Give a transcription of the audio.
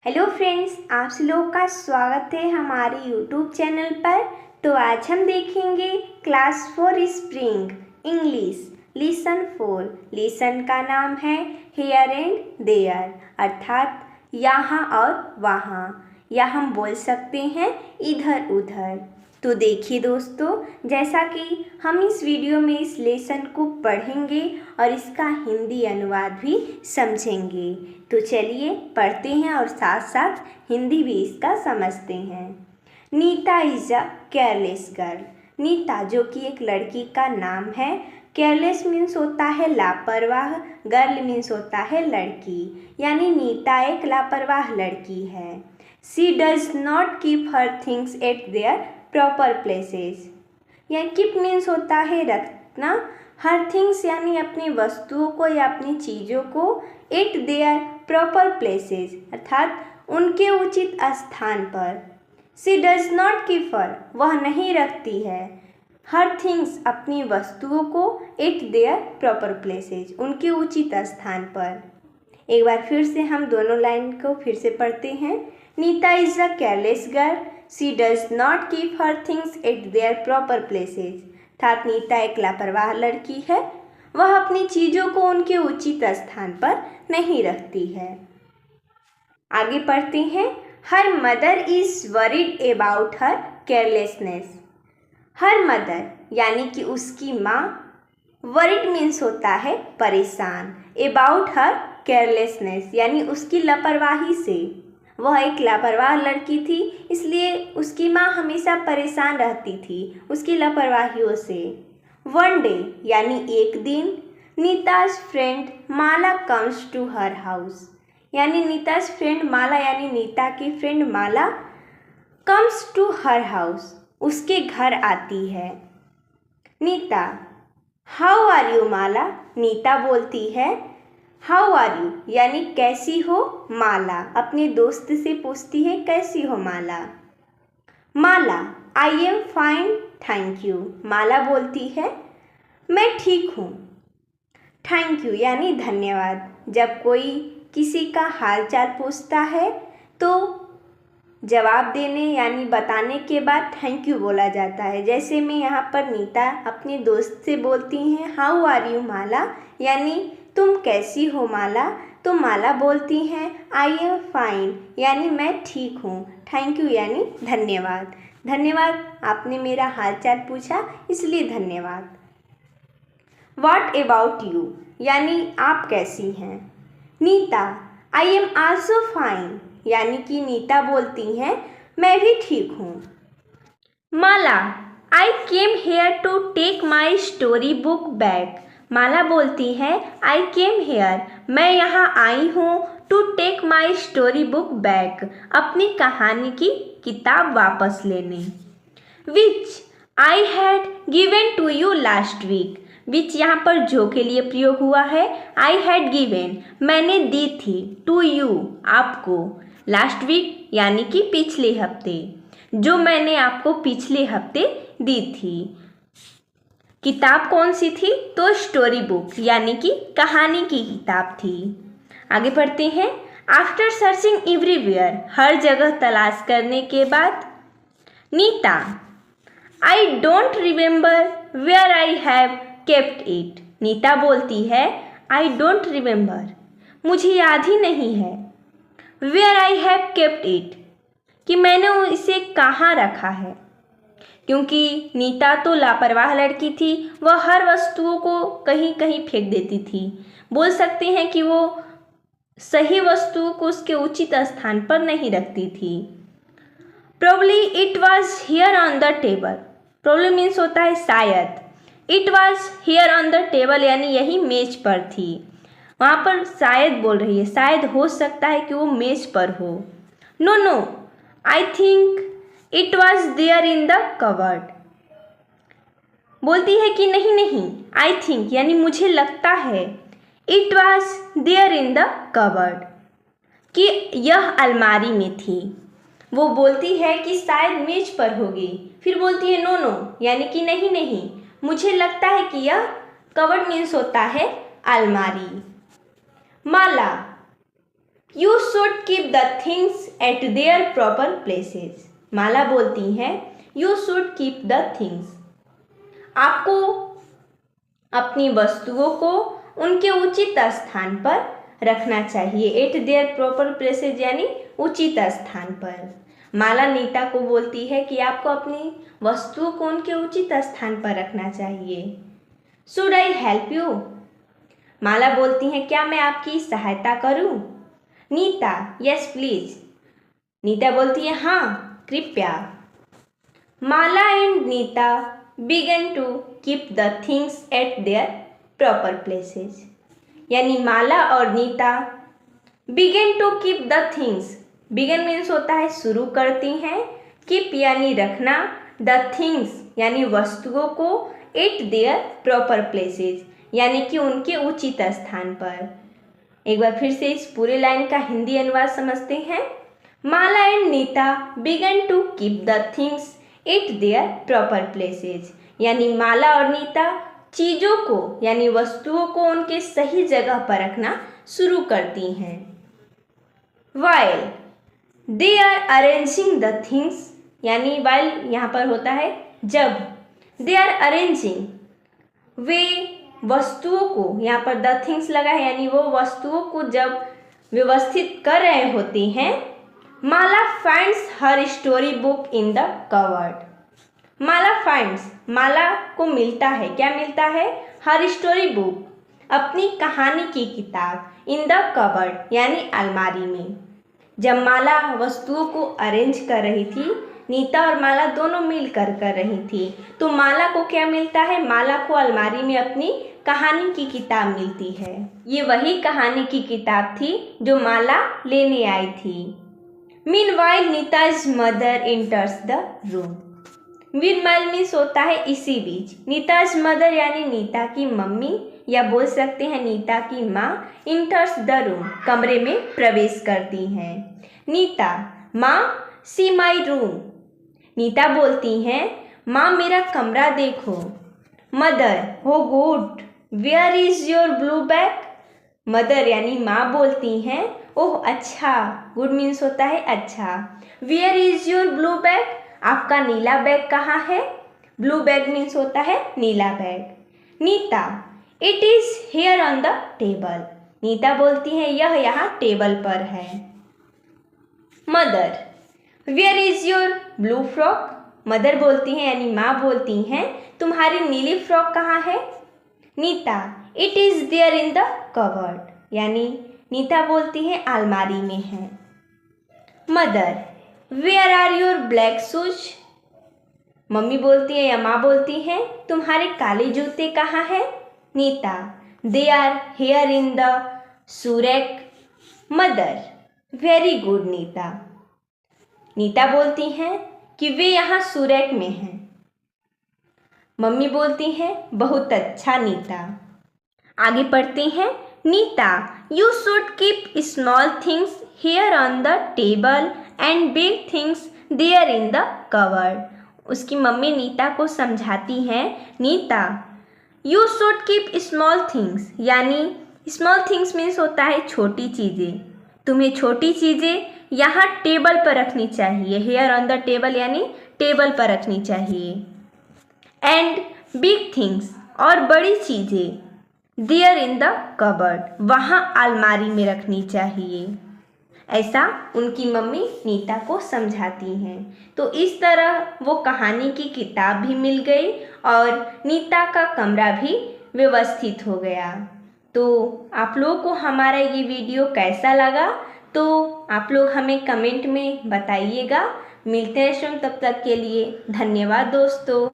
Hello friends, आप लोग का स्वागत है हमारे यूट्यूब चैनल पर। तो आज हम देखेंगे class 4 spring English lesson 4। Lesson का नाम है हियर एंड देयर, अर्थात यहाँ और वहाँ, या हम बोल सकते हैं इधर उधर। तो देखिए दोस्तों, जैसा कि हम इस वीडियो में इस लेसन को पढ़ेंगे और इसका हिंदी अनुवाद भी समझेंगे। तो चलिए पढ़ते हैं और साथ साथ हिंदी भी इसका समझते हैं। Neeta is a careless girl. Neeta जो कि एक लड़की का नाम है। केयरलेस मीन्स होता है लापरवाह, गर्ल मीन्स होता है लड़की, यानी नीता एक लापरवाह लड़की है। She does not keep her things at their proper places. या कीप मीन्स होता है रखना, हर थिंग्स यानी अपनी वस्तुओं को या अपनी चीज़ों को, एट देयर प्रॉपर प्लेसेस अर्थात उनके उचित स्थान पर। शी डज नॉट कीप हर वह नहीं रखती है, हर थिंग्स अपनी वस्तुओं को, एट देयर प्रॉपर प्लेसेस उनके उचित स्थान पर। एक बार फिर से हम दोनों लाइन को फिर से पढ़ते हैं। Neeta is a careless girl, she does not keep her things at their proper places अर्थात नीता एक लापरवाह लड़की है, वह अपनी चीज़ों को उनके उचित स्थान पर नहीं रखती है। आगे पढ़ते हैं। Her mother is worried about her carelessness. Her mother यानी कि उसकी माँ, वरीड मीन्स होता है परेशान, अबाउट हर केयरलेसनेस यानी उसकी लापरवाही से। वह एक लापरवाह लड़की थी, इसलिए उसकी माँ हमेशा परेशान रहती थी उसकी लापरवाहियों से। वन डे यानी एक दिन, Neeta's friend Mala comes to her house यानी नीताज फ्रेंड माला यानी नीता की friend Mala comes to her house उसके घर आती है। Neeta how are you Mala, Neeta बोलती है हाउ आर यू यानी कैसी हो। माला अपने दोस्त से पूछती है कैसी हो Mala. Mala I am fine thank you, Mala बोलती है मैं ठीक हूँ। थैंक यू यानी धन्यवाद। जब कोई किसी का हालचाल पूछता है तो जवाब देने यानी बताने के बाद थैंक यू बोला जाता है। जैसे मैं यहाँ पर नीता अपने दोस्त से बोलती हैं हाउ आर यू माला यानी तुम कैसी हो माला, तो माला बोलती हैं आई एम फाइन यानी मैं ठीक हूँ। थैंक यू यानी धन्यवाद। धन्यवाद, आपने मेरा हालचाल पूछा इसलिए धन्यवाद। व्हाट अबाउट यू यानी आप कैसी हैं। Neeta I am also fine यानी कि नीता बोलती हैं मैं भी ठीक हूँ। Mala I came here to take my story book back. Mala बोलती है आई केम हेयर मैं यहाँ आई हूँ, to take my story book back अपनी कहानी की किताब वापस लेने। Which I had given to you last week. Which यहाँ पर जो के लिए प्रयोग हुआ है। आई हैड गिवन मैंने दी थी, टू यू आपको, लास्ट वीक यानी कि पिछले हफ्ते, जो मैंने आपको पिछले हफ्ते दी थी। किताब कौन सी थी, तो स्टोरी बुक यानी कि कहानी की किताब थी। आगे पढ़ते हैं। आफ्टर सर्चिंग एवरीवेयर हर जगह तलाश करने के बाद। Neeta I don't remember where I have kept it. Neeta बोलती है आई डोंट रिमेंबर मुझे याद ही नहीं है, where I have kept it कि मैंने इसे कहाँ रखा है। क्योंकि नीता तो लापरवाह लड़की थी, वह हर वस्तुओं को कहीं कहीं फेंक देती थी। बोल सकते हैं कि वो सही वस्तुओं को उसके उचित स्थान पर नहीं रखती थी। Probably it was here on the table. Probably means होता है शायद। It was here on the table यानी यही मेज पर थी। वहाँ पर शायद बोल रही है, शायद हो सकता है कि वो मेज पर हो। No no I think it was there in the cupboard. बोलती है कि नहीं नहीं, आई थिंक यानी मुझे लगता है, it was there in the cupboard कि यह अलमारी में थी। वो बोलती है कि शायद मेज पर होगी, फिर बोलती है नो नो यानी कि नहीं नहीं, मुझे लगता है कि यह कबर्ड मीन्स होता है अलमारी। Mala you should keep the things at their proper places. Mala बोलती है you should keep the things, आपको अपनी वस्तुओं को उनके उचित स्थान पर रखना चाहिए। एट देयर प्रॉपर प्लेसेस यानी उचित स्थान पर। माला नीता को बोलती है कि आपको अपनी वस्तुओं को उनके उचित स्थान पर रखना चाहिए। Should I help you? Mala बोलती है क्या मैं आपकी सहायता करूं? Nita yes please. नीता बोलती है हाँ कृपया। Mala and Neeta began to keep the things at their proper places, यानी माला और Neeta began to keep the things, began means होता है शुरू करती हैं, कीप यानी रखना, द थिंग्स यानी वस्तुओं को, एट देयर प्रॉपर प्लेसेस यानी कि उनके उचित स्थान पर। एक बार फिर से इस पूरे लाइन का हिंदी अनुवाद समझते हैं। Mala and Neeta began to keep the things at their proper places, यानी माला और नीता चीज़ों को यानी वस्तुओं को उनके सही जगह पर रखना शुरू करती हैं। While they are arranging the things, यानी वाइल यहाँ पर होता है जब, दे आर अरेंजिंग वे वस्तुओं को, यहाँ पर द थिंग्स लगा है यानी वो वस्तुओं को जब व्यवस्थित कर रहे होते हैं। Mala finds her story book in the cupboard. Mala finds, Mala को मिलता है, क्या मिलता है? हर स्टोरी बुक, अपनी कहानी की किताब, इन द कवर्ड यानी अलमारी में। जब माला वस्तुओं को अरेंज कर रही थी, नीता और माला दोनों मिलकर कर रही थी, तो माला को क्या मिलता है? माला को अलमारी में अपनी कहानी की किताब मिलती है। ये वही कहानी की किताब थी जो माला लेने आई थी। Meanwhile Neeta's mother enters the room. Meanwhile means होता है इसी बीच। नीताज मदर यानी नीता की मम्मी या बोल सकते हैं नीता की माँ, इंटर्स द रूम कमरे में प्रवेश करती हैं। नीता माँ सी माई रूम। नीता बोलती हैं माँ मेरा कमरा देखो। मदर हो good, where is your blue bag? Mother यानी माँ बोलती हैं ओह अच्छा, गुड मीन्स होता है अच्छा। Where is your blue bag? आपका नीला बैग कहाँ है? ब्लू बैग मीन्स होता है नीला bag. Neeta it is here on the table. Neeta बोलती है यह यहाँ टेबल पर है। Mother where is your blue frock? Mother बोलती हैं यानी माँ बोलती हैं तुम्हारी नीली फ्रॉक कहाँ है? Neeta it is there in the cupboard, यानी नीता बोलती है अलमारी में है। Mother where are your black shoes? Mummy बोलती है या माँ बोलती हैं तुम्हारे काले जूते कहाँ हैं? Neeta they are here in the shoe rack. Mother very good Neeta. Neeta बोलती हैं कि वे यहाँ शू रैक में हैं। मम्मी बोलती हैं बहुत अच्छा नीता। आगे पढ़ते हैं। Neeta you should keep small things here on the table and big things there in the cupboard. उसकी मम्मी नीता को समझाती हैं Neeta you should keep small things, यानी स्मॉल थिंग्स मीन्स होता है छोटी चीज़ें। तुम्हें छोटी चीज़ें यहाँ टेबल पर रखनी चाहिए। हेयर ऑन द टेबल यानी टेबल पर रखनी चाहिए। एंड बिग थिंग्स और बड़ी चीज़ें देयर इन द कबर्ड, वहाँ अलमारी में रखनी चाहिए। ऐसा उनकी मम्मी नीता को समझाती हैं। तो इस तरह वो कहानी की किताब भी मिल गई और नीता का कमरा भी व्यवस्थित हो गया। तो आप लोगों को हमारा ये वीडियो कैसा लगा तो आप लोग हमें कमेंट में बताइएगा। मिलते हैं तब तक के लिए धन्यवाद दोस्तों।